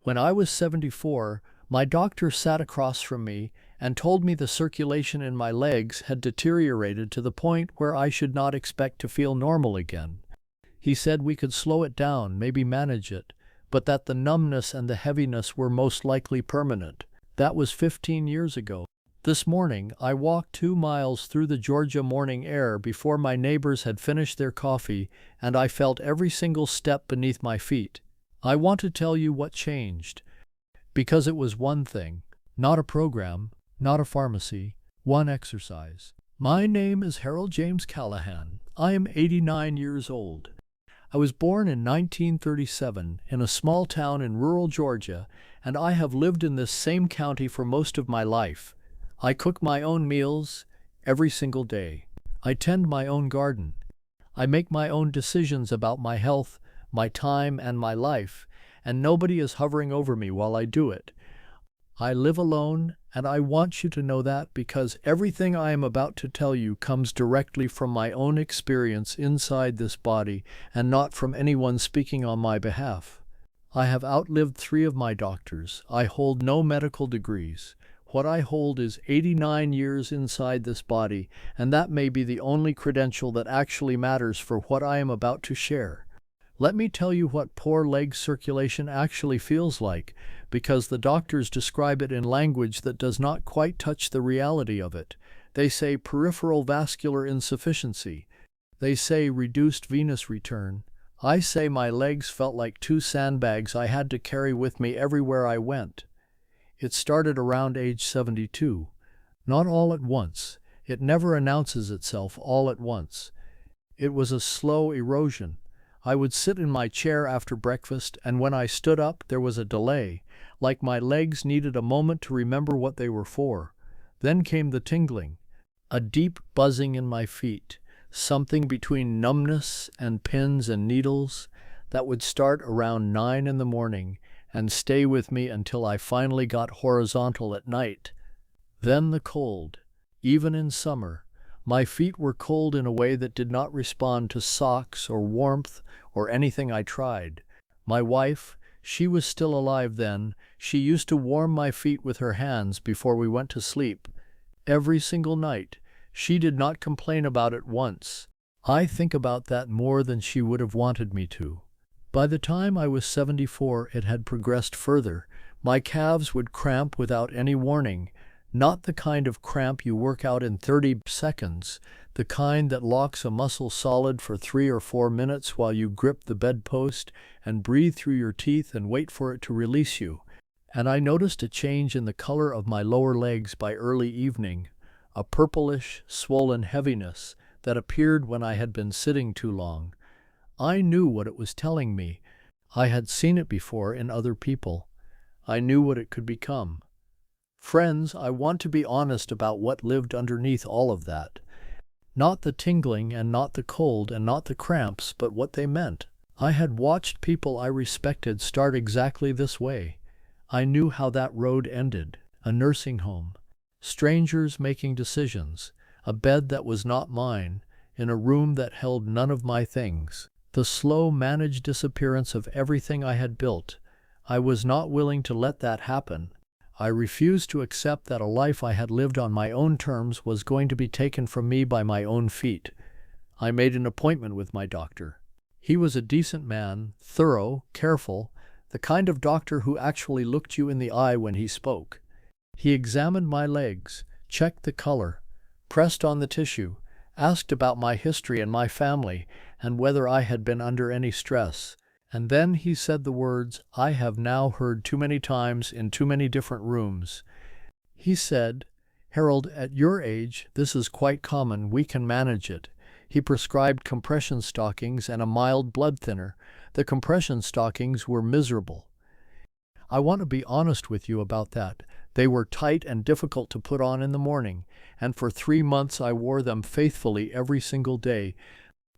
When I was 74, my doctor sat across from me and told me the circulation in my legs had deteriorated to the point where I should not expect to feel normal again. He said we could slow it down, maybe manage it, but that the numbness and the heaviness were most likely permanent. That was 15 years ago. This morning, I walked 2 miles through the Georgia morning air before my neighbors had finished their coffee, and I felt every single step beneath my feet. I want to tell you what changed, because it was one thing, not a program, not a pharmacy, one exercise. My name is Harold James Callahan. I am 89 years old. I was born in 1937 in a small town in rural Georgia, and I have lived in this same county for most of my life. I cook my own meals every single day. I tend my own garden. I make my own decisions about my health, my time, and my life, and nobody is hovering over me while I do it. I live alone, and I want you to know that because everything I am about to tell you comes directly from my own experience inside this body and not from anyone speaking on my behalf. I have outlived 3 of my doctors. I hold no medical degrees. What I hold is 89 years inside this body, and that may be the only credential that actually matters for what I am about to share. Let me tell you what poor leg circulation actually feels like, because the doctors describe it in language that does not quite touch the reality of it. They say peripheral vascular insufficiency. They say reduced venous return. I say my legs felt like 2 sandbags I had to carry with me everywhere I went. It started around age 72. Not all at once. It never announces itself all at once. It was a slow erosion. I would sit in my chair after breakfast, and when I stood up, there was a delay, like my legs needed a moment to remember what they were for. Then came the tingling, a deep buzzing in my feet, something between numbness and pins and needles that would start around 9 in the morning and stay with me until I finally got horizontal at night. Then the cold, even in summer. My feet were cold in a way that did not respond to socks or warmth or anything I tried. My wife, she was still alive then, she used to warm my feet with her hands before we went to sleep. Every single night. She did not complain about it once. I think about that more than she would have wanted me to. By the time I was 74, it had progressed further. My calves would cramp without any warning. Not the kind of cramp you work out in 30 seconds, the kind that locks a muscle solid for 3 or 4 minutes while you grip the bedpost and breathe through your teeth and wait for it to release you. And I noticed a change in the color of my lower legs by early evening, a purplish, swollen heaviness that appeared when I had been sitting too long. I knew what it was telling me. I had seen it before in other people. I knew what it could become. Friends, I want to be honest about what lived underneath all of that. Not the tingling and not the cold and not the cramps, but what they meant. I had watched people I respected start exactly this way. I knew how that road ended. A nursing home. Strangers making decisions. A bed that was not mine. In a room that held none of my things. The slow, managed disappearance of everything I had built. I was not willing to let that happen. I refused to accept that a life I had lived on my own terms was going to be taken from me by my own feet. I made an appointment with my doctor. He was a decent man, thorough, careful, the kind of doctor who actually looked you in the eye when he spoke. He examined my legs, checked the color, pressed on the tissue, asked about my history and my family, and whether I had been under any stress. And then he said the words I have now heard too many times in too many different rooms. He said, "Harold, at your age, this is quite common. We can manage it." He prescribed compression stockings and a mild blood thinner. The compression stockings were miserable. I want to be honest with you about that. They were tight and difficult to put on in the morning, and for 3 months I wore them faithfully every single day.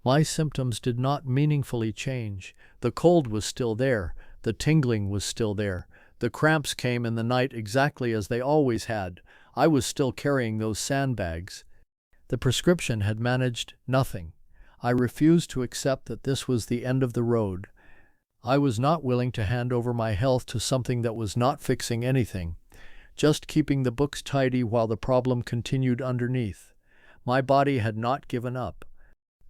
My symptoms did not meaningfully change. The cold was still there. The tingling was still there. The cramps came in the night exactly as they always had. I was still carrying those sandbags. The prescription had managed nothing. I refused to accept that this was the end of the road. I was not willing to hand over my health to something that was not fixing anything, just keeping the books tidy while the problem continued underneath. My body had not given up.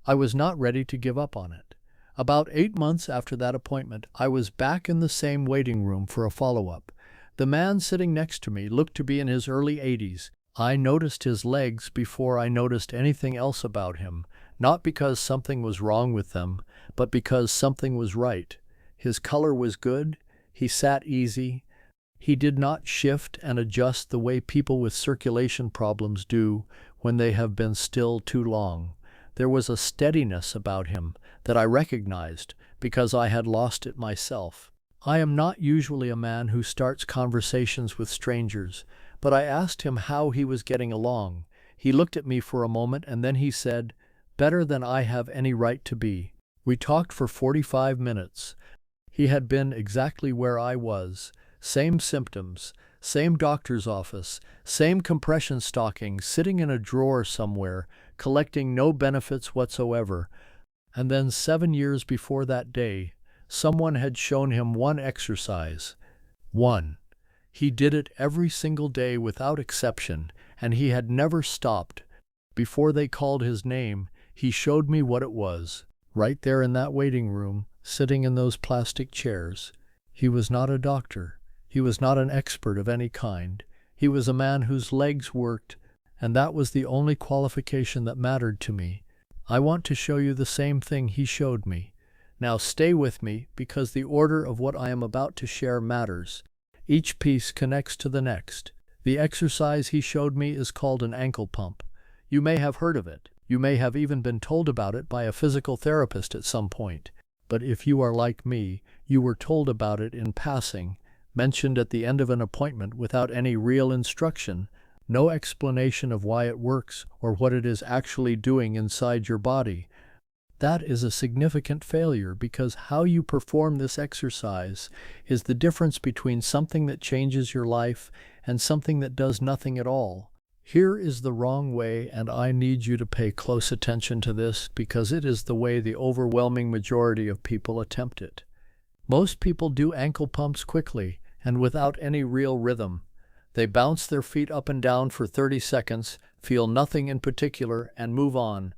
I was not ready to give up on it. About 8 months after that appointment, I was back in the same waiting room for a follow-up. The man sitting next to me looked to be in his early 80s. I noticed his legs before I noticed anything else about him, not because something was wrong with them, but because something was right. His color was good, he sat easy, he did not shift and adjust the way people with circulation problems do when they have been still too long. There was a steadiness about him that I recognized because I had lost it myself. I am not usually a man who starts conversations with strangers, but I asked him how he was getting along. He looked at me for a moment and then he said, "Better than I have any right to be." We talked for 45 minutes. He had been exactly where I was. Same symptoms, same doctor's office, same compression stockings sitting in a drawer somewhere, collecting no benefits whatsoever. And then 7 years before that day, someone had shown him one exercise. One. He did it every single day without exception, and he had never stopped. Before they called his name, he showed me what it was. Right there in that waiting room, sitting in those plastic chairs. He was not a doctor. He was not an expert of any kind. He was a man whose legs worked, and that was the only qualification that mattered to me. I want to show you the same thing he showed me. Now stay with me, because the order of what I am about to share matters. Each piece connects to the next. The exercise he showed me is called an ankle pump. You may have heard of it. You may have even been told about it by a physical therapist at some point. But if you are like me, you were told about it in passing, mentioned at the end of an appointment without any real instruction, no explanation of why it works or what it is actually doing inside your body. That is a significant failure because how you perform this exercise is the difference between something that changes your life and something that does nothing at all. Here is the wrong way, and I need you to pay close attention to this because it is the way the overwhelming majority of people attempt it. Most people do ankle pumps quickly and without any real rhythm. They bounce their feet up and down for 30 seconds, feel nothing in particular, and move on.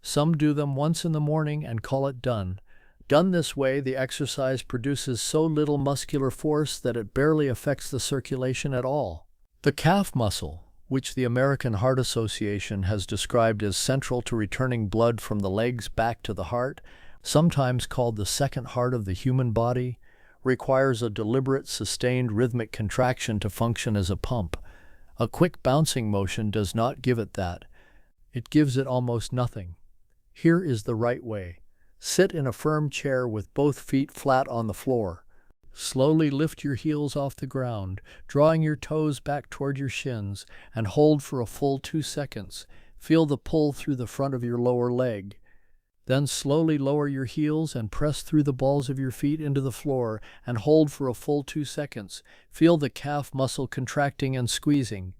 Some do them once in the morning and call it done. Done this way, the exercise produces so little muscular force that it barely affects the circulation at all. The calf muscle, which the American Heart Association has described as central to returning blood from the legs back to the heart, sometimes called the second heart of the human body, requires a deliberate, sustained rhythmic contraction to function as a pump. A quick bouncing motion does not give it that. It gives it almost nothing. Here is the right way. Sit in a firm chair with both feet flat on the floor. Slowly lift your heels off the ground, drawing your toes back toward your shins, and hold for a full 2 seconds. Feel the pull through the front of your lower leg. Then slowly lower your heels and press through the balls of your feet into the floor and hold for a full 2 seconds. Feel the calf muscle contracting and squeezing.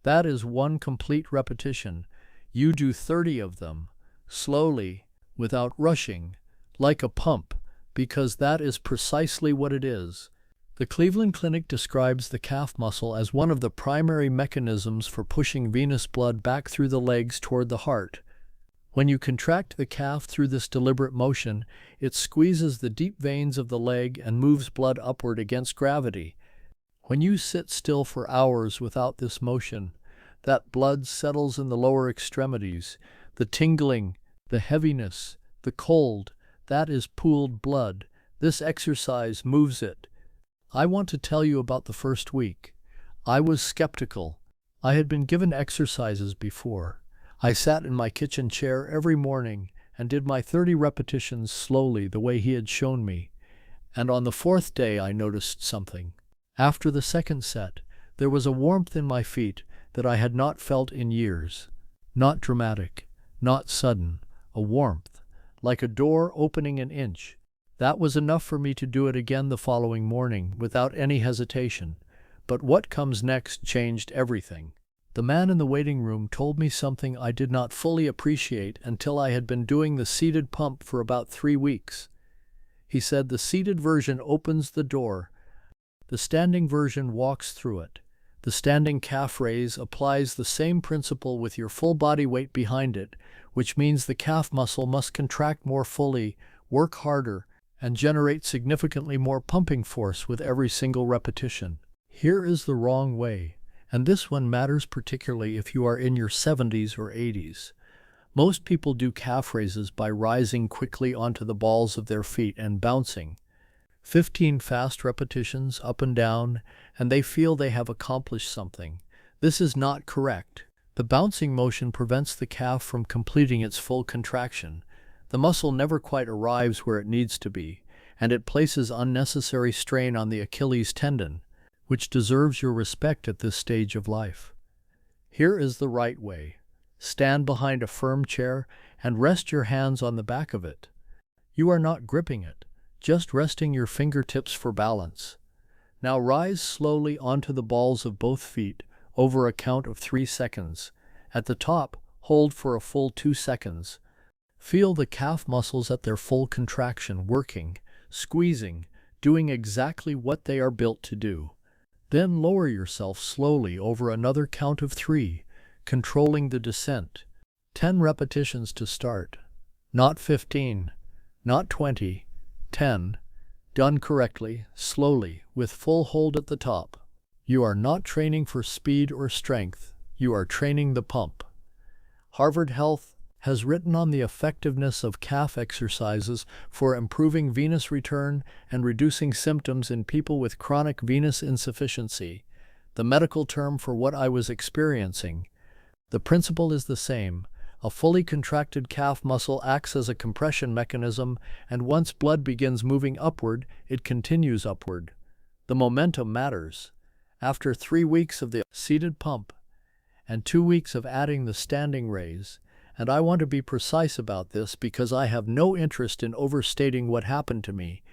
That is one complete repetition. You do 30 of them, slowly, without rushing, like a pump, because that is precisely what it is. The Cleveland Clinic describes the calf muscle as one of the primary mechanisms for pushing venous blood back through the legs toward the heart. When you contract the calf through this deliberate motion, it squeezes the deep veins of the leg and moves blood upward against gravity. When you sit still for hours without this motion, that blood settles in the lower extremities. The tingling, the heaviness, the cold, that is pooled blood. This exercise moves it. I want to tell you about the first week. I was skeptical. I had been given exercises before. I sat in my kitchen chair every morning and did my 30 repetitions slowly the way he had shown me. And on the 4th day I noticed something. After the second set, there was a warmth in my feet that I had not felt in years. Not dramatic, not sudden, a warmth, like a door opening an inch. That was enough for me to do it again the following morning without any hesitation. But what comes next changed everything. The man in the waiting room told me something I did not fully appreciate until I had been doing the seated pump for about 3 weeks. He said the seated version opens the door. The standing version walks through it. The standing calf raise applies the same principle with your full body weight behind it, which means the calf muscle must contract more fully, work harder, and generate significantly more pumping force with every single repetition. Here is the wrong way, and this one matters particularly if you are in your 70s or 80s. Most people do calf raises by rising quickly onto the balls of their feet and bouncing. 15 fast repetitions up and down, and they feel they have accomplished something. This is not correct. The bouncing motion prevents the calf from completing its full contraction. The muscle never quite arrives where it needs to be, and it places unnecessary strain on the Achilles tendon, which deserves your respect at this stage of life. Here is the right way. Stand behind a firm chair and rest your hands on the back of it. You are not gripping it, just resting your fingertips for balance. Now rise slowly onto the balls of both feet over a count of 3 seconds. At the top, hold for a full 2 seconds. Feel the calf muscles at their full contraction, working, squeezing, doing exactly what they are built to do. Then lower yourself slowly over another count of 3, controlling the descent. 10 repetitions to start. Not 15, not 20, 10. Done correctly, slowly, with full hold at the top. You are not training for speed or strength. You are training the pump. Harvard Health has written on the effectiveness of calf exercises for improving venous return and reducing symptoms in people with chronic venous insufficiency, the medical term for what I was experiencing. The principle is the same. A fully contracted calf muscle acts as a compression mechanism, and once blood begins moving upward, it continues upward. The momentum matters. After 3 weeks of the seated pump and 2 weeks of adding the standing raise, and I want to be precise about this because I have no interest in overstating what happened to me,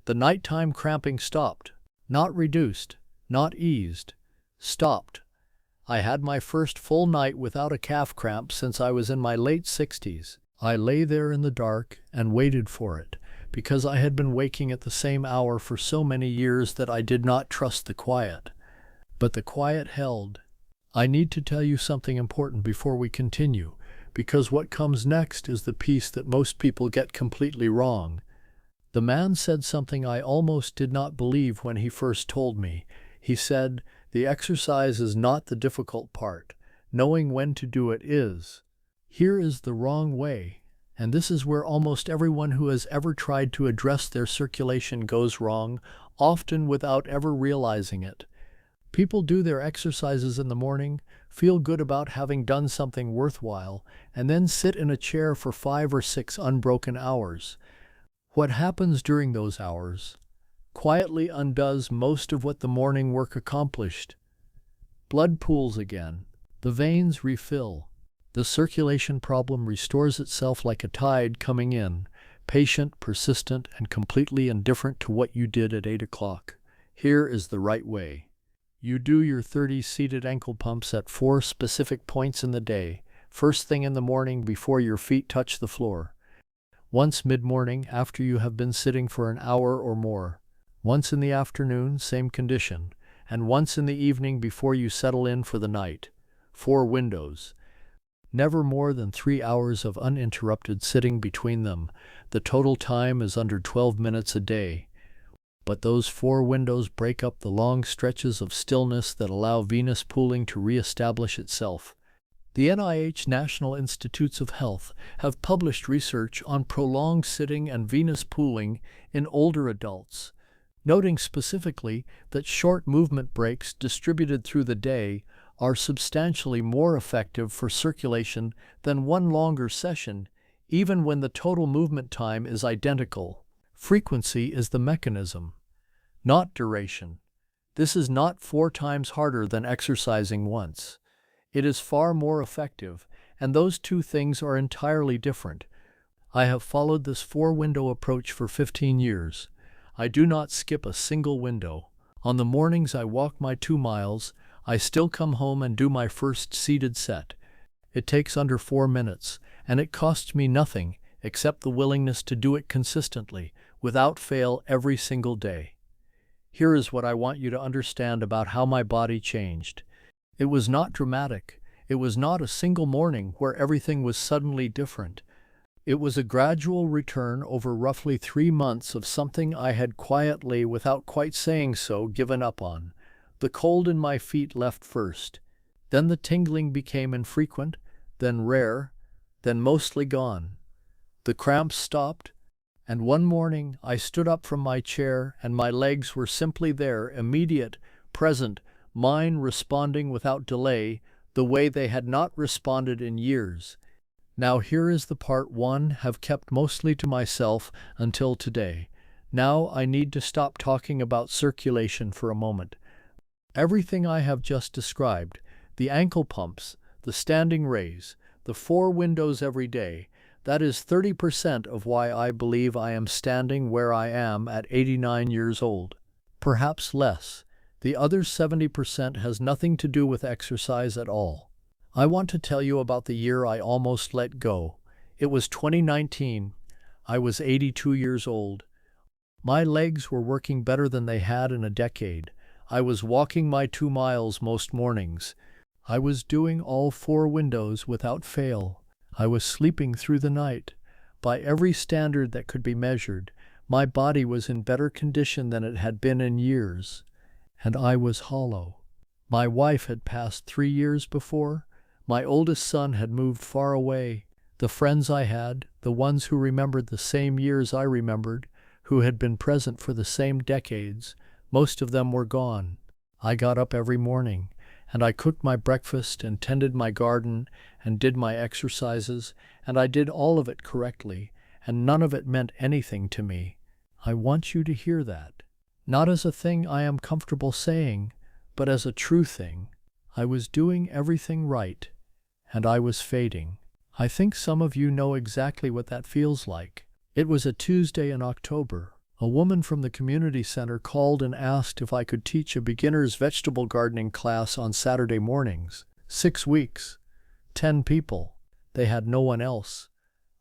the nighttime cramping stopped. Not reduced, not eased. Stopped. I had my first full night without a calf cramp since I was in my late 60s. I lay there in the dark and waited for it, because I had been waking at the same hour for so many years that I did not trust the quiet. But the quiet held. I need to tell you something important before we continue, because what comes next is the piece that most people get completely wrong. The man said something I almost did not believe when he first told me. He said, "The exercise is not the difficult part. Knowing when to do it is." Here is the wrong way, and this is where almost everyone who has ever tried to address their circulation goes wrong, often without ever realizing it. People do their exercises in the morning, feel good about having done something worthwhile, and then sit in a chair for 5 or 6 unbroken hours. What happens during those hours quietly undoes most of what the morning work accomplished. Blood pools again. The veins refill. The circulation problem restores itself like a tide coming in, patient, persistent, and completely indifferent to what you did at 8 o'clock. Here is the right way. You do your 30 seated ankle pumps at 4 specific points in the day, first thing in the morning before your feet touch the floor. Once mid-morning after you have been sitting for an hour or more. Once in the afternoon, same condition, and once in the evening before you settle in for the night. 4 windows. Never more than 3 hours of uninterrupted sitting between them. The total time is under 12 minutes a day. But those 4 windows break up the long stretches of stillness that allow venous pooling to reestablish itself. The NIH National Institutes of Health have published research on prolonged sitting and venous pooling in older adults, noting specifically that short movement breaks distributed through the day are substantially more effective for circulation than one longer session, even when the total movement time is identical. Frequency is the mechanism, not duration. This is not 4 times harder than exercising once. It is far more effective, and those two things are entirely different. I have followed this 4-window approach for 15 years. I do not skip a single window. On the mornings I walk my 2 miles, I still come home and do my first seated set. It takes under 4 minutes, and it costs me nothing except the willingness to do it consistently, without fail every single day. Here is what I want you to understand about how my body changed. It was not dramatic. It was not a single morning where everything was suddenly different. It was a gradual return over roughly 3 months of something I had quietly, without quite saying so, given up on. The cold in my feet left first. Then the tingling became infrequent, then rare, then mostly gone. The cramps stopped, and one morning I stood up from my chair and my legs were simply there, immediate, present, mine responding without delay, the way they had not responded in years. Now here is the part one have kept mostly to myself until today. Now I need to stop talking about circulation for a moment. Everything I have just described, the ankle pumps, the standing raise, the 4 windows every day, that is 30% of why I believe I am standing where I am at 89 years old. Perhaps less. The other 70% has nothing to do with exercise at all. I want to tell you about the year I almost let go. It was 2019. I was 82 years old. My legs were working better than they had in a decade. I was walking my 2 miles most mornings. I was doing all 4 windows without fail. I was sleeping through the night. By every standard that could be measured, my body was in better condition than it had been in years. And I was hollow. My wife had passed 3 years before. My oldest son had moved far away. The friends I had, the ones who remembered the same years I remembered, who had been present for the same decades, most of them were gone. I got up every morning, and I cooked my breakfast and tended my garden and did my exercises, and I did all of it correctly, and none of it meant anything to me. I want you to hear that. Not as a thing I am comfortable saying, but as a true thing. I was doing everything right, and I was fading. I think some of you know exactly what that feels like. It was a Tuesday in October. A woman from the community center called and asked if I could teach a beginner's vegetable gardening class on Saturday mornings. 6 weeks. 10 people. They had no one else.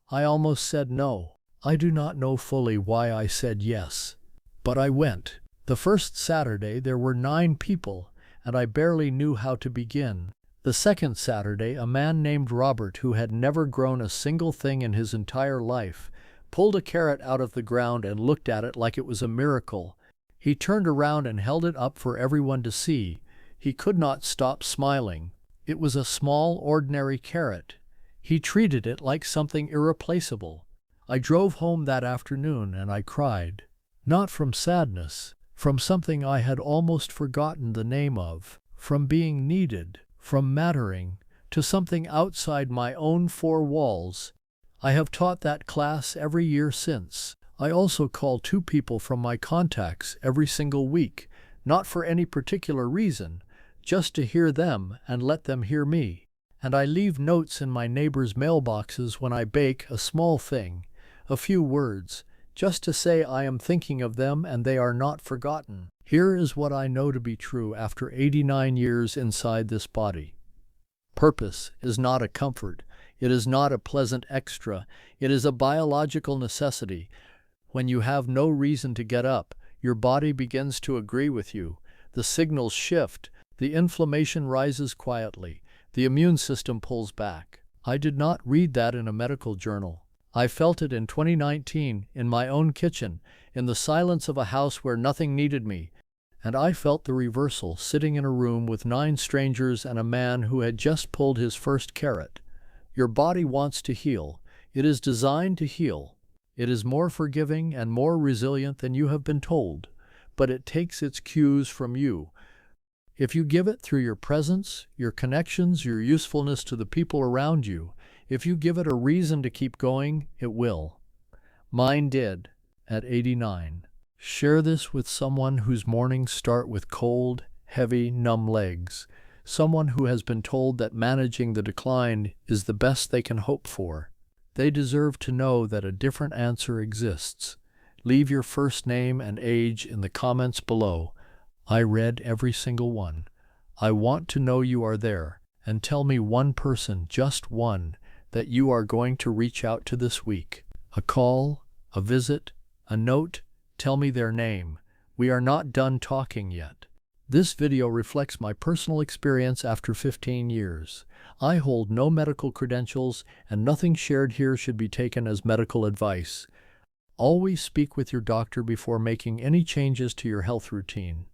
I almost said no. I do not know fully why I said yes. But I went. The first Saturday there were 9 people, and I barely knew how to begin. The second Saturday, a man named Robert, who had never grown a single thing in his entire life, pulled a carrot out of the ground and looked at it like it was a miracle. He turned around and held it up for everyone to see. He could not stop smiling. It was a small, ordinary carrot. He treated it like something irreplaceable. I drove home that afternoon and I cried. Not from sadness, from something I had almost forgotten the name of, from being needed, from mattering, to something outside my own 4 walls. I have taught that class every year since. I also call 2 people from my contacts every single week, not for any particular reason, just to hear them and let them hear me. And I leave notes in my neighbors' mailboxes when I bake, a small thing, a few words, just to say I am thinking of them and they are not forgotten. Here is what I know to be true after 89 years inside this body. Purpose is not a comfort. It is not a pleasant extra. It is a biological necessity. When you have no reason to get up, your body begins to agree with you. The signals shift. The inflammation rises quietly. The immune system pulls back. I did not read that in a medical journal. I felt it in 2019, in my own kitchen, in the silence of a house where nothing needed me. And I felt the reversal sitting in a room with 9 strangers and a man who had just pulled his first carrot. Your body wants to heal. It is designed to heal. It is more forgiving and more resilient than you have been told, but it takes its cues from you. If you give it through your presence, your connections, your usefulness to the people around you, if you give it a reason to keep going, it will. Mine did, at 89. Share this with someone whose mornings start with cold, heavy, numb legs. Someone who has been told that managing the decline is the best they can hope for. They deserve to know that a different answer exists. Leave your first name and age in the comments below. I read every single one. I want to know you are there, and tell me one person, just one, that you are going to reach out to this week. A call, a visit, A note, tell me their name. We are not done talking yet. This video reflects my personal experience after 15 years. I hold no medical credentials, and nothing shared here should be taken as medical advice. Always speak with your doctor before making any changes to your health routine.